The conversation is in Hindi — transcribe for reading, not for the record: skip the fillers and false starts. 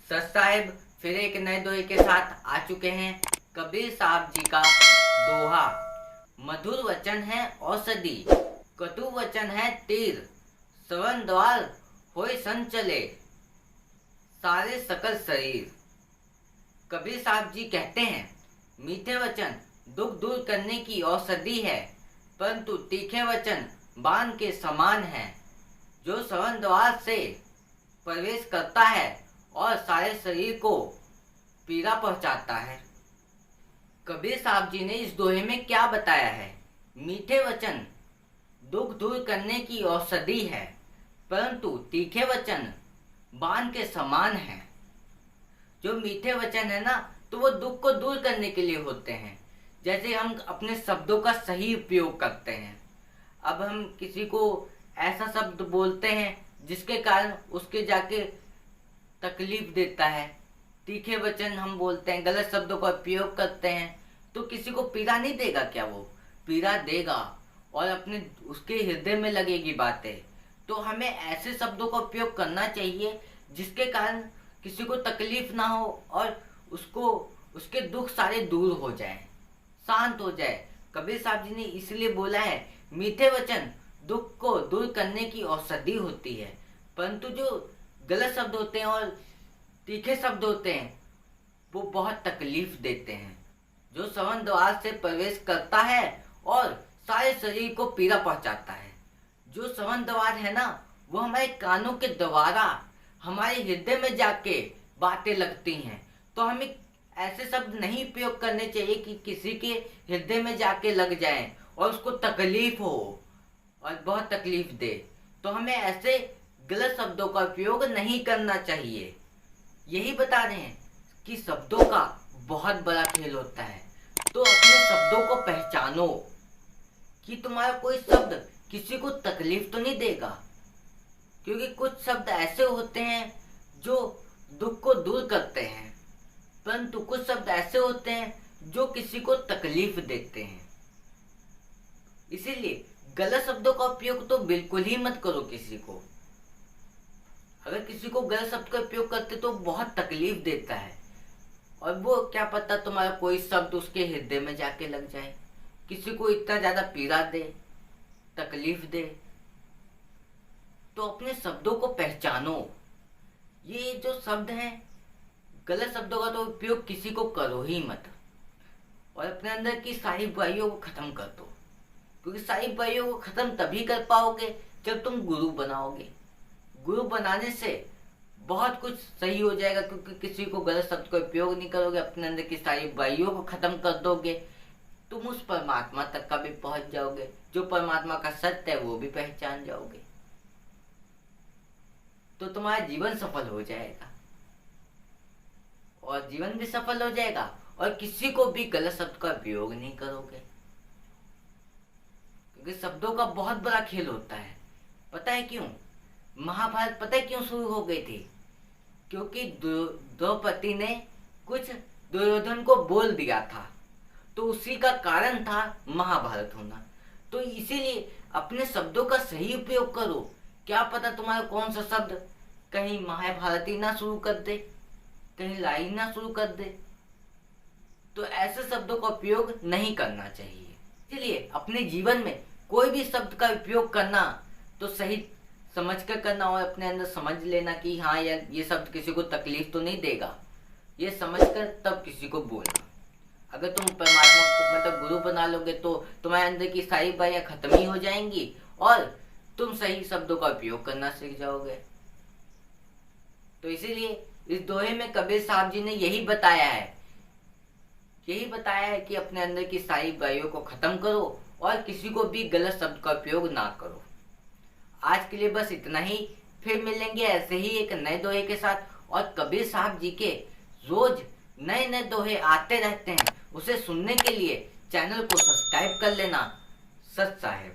सच साहेब फिर एक नए दोहे के साथ आ चुके हैं। कबीर साहब जी का दोहा। मधुर वचन है औषधि, कटु वचन है तीर, श्रवण द्वार होय संचले सारे सकल शरीर। कबीर साहब जी कहते हैं, मीठे वचन दुख दूर करने की औषधि है, परंतु तीखे वचन बाण के समान है, जो श्रवण द्वार से प्रवेश करता है और सारे शरीर को पीड़ा पहुंचाता है। कबीर साहब जी ने इस दोहे में क्या बताया है? मीठे वचन दुख दूर करने की औषधि है, परंतु तीखे वचन बाण के समान है। जो मीठे वचन है ना, तो वो दुख को दूर करने के लिए होते हैं। जैसे हम अपने शब्दों का सही उपयोग करते हैं। अब हम किसी को ऐसा शब्द बोलते हैं जिसके कारण उसके जाके तकलीफ देता है। तीखे वचन हम बोलते हैं, गलत शब्दों का उपयोग करते हैं, तो किसी को पीड़ा नहीं देगा क्या? वो पीड़ा देगा और अपने उसके हृदय में लगेगी बातें। तो हमें ऐसे शब्दों का उपयोग करना चाहिए जिसके कारण किसी को तकलीफ ना हो और उसको उसके दुख सारे दूर हो जाए, शांत हो जाए। कबीर साहब जी ने इसलिए बोला है, मीठे वचन दुख को दूर करने की औषधि होती है, परंतु जो गलत शब्द होते हैं और तीखे शब्द होते हैं वो बहुत तकलीफ देते हैं। जो श्रवण द्वार से प्रवेश करता है और सारे शरीर को पीड़ा पहुंचाता है। जो श्रवण द्वार है ना, वो हमारे कानों के द्वारा हमारे हृदय में जाके बातें लगती हैं। तो हमें ऐसे शब्द नहीं उपयोग करने चाहिए कि किसी के हृदय में जाके लग जाएं और उसको तकलीफ हो और बहुत तकलीफ दे। तो हमें ऐसे गलत शब्दों का उपयोग नहीं करना चाहिए। यही बता रहे हैं कि शब्दों का बहुत बड़ा खेल होता है। तो अपने शब्दों को पहचानो कि तुम्हारा कोई शब्द किसी को तकलीफ तो नहीं देगा, क्योंकि कुछ शब्द ऐसे होते हैं जो दुख को दूर करते हैं, परंतु कुछ शब्द ऐसे होते हैं जो किसी को तकलीफ देते हैं। इसीलिए गलत शब्दों का उपयोग तो बिल्कुल ही मत करो किसी को। अगर किसी को गलत शब्द का उपयोग करते तो बहुत तकलीफ देता है, और वो क्या पता तुम्हारा कोई शब्द उसके हृदय में जाके लग जाए, किसी को इतना ज्यादा पीड़ा दे, तकलीफ दे। तो अपने शब्दों को पहचानो। ये जो शब्द हैं, गलत शब्दों का तो उपयोग किसी को करो ही मत, और अपने अंदर की सारी बुराइयों को खत्म कर दो, क्योंकि सारी बुराइयों को खत्म तभी कर पाओगे जब तुम गुरु बनाओगे। गुरु बनाने से बहुत कुछ सही हो जाएगा, क्योंकि किसी को गलत शब्द का उपयोग नहीं करोगे, अपने अंदर की सारी बुराइयों को खत्म कर दोगे। तुम उस परमात्मा तक का भी पहुंच जाओगे, जो परमात्मा का सत्य है वो भी पहचान जाओगे। तो तुम्हारा जीवन सफल हो जाएगा, और जीवन भी सफल हो जाएगा, और किसी को भी गलत शब्द का उपयोग नहीं करोगे, क्योंकि शब्दों का बहुत बड़ा खेल होता है। पता है क्यों महाभारत पता है क्यों शुरू हो गई थी? क्योंकि द्रौपदी ने कुछ दुर्योधन को बोल दिया था, तो उसी का कारण था महाभारत होना। तो इसीलिए अपने शब्दों का सही उपयोग करो। क्या पता तुम्हारा कौन सा शब्द कहीं महाभारत ही ना शुरू कर दे, कहीं लड़ाई ना शुरू कर दे। तो ऐसे शब्दों का उपयोग नहीं करना चाहिए। इसलिए अपने जीवन में कोई भी शब्द का उपयोग करना तो सही समझ कर करना, और अपने अंदर समझ लेना कि हाँ यार ये शब्द किसी को तकलीफ तो नहीं देगा, ये समझ कर तब किसी को बोलना। अगर तुम परमात्मा को मतलब गुरु बना लोगे तो तुम्हारे अंदर की सारी बुराइयां खत्म ही हो जाएंगी, और तुम सही शब्दों का उपयोग करना सीख जाओगे। तो इसीलिए इस दोहे में कबीर साहब जी ने यही बताया है कि अपने अंदर की सारी बुराइयों को खत्म करो और किसी को भी गलत शब्द का उपयोग ना करो। आज के लिए बस इतना ही। फिर मिलेंगे ऐसे ही एक नए दोहे के साथ, और कबीर साहब जी के रोज नए नए दोहे आते रहते हैं, उसे सुनने के लिए चैनल को सब्सक्राइब कर लेना। सच साहेब।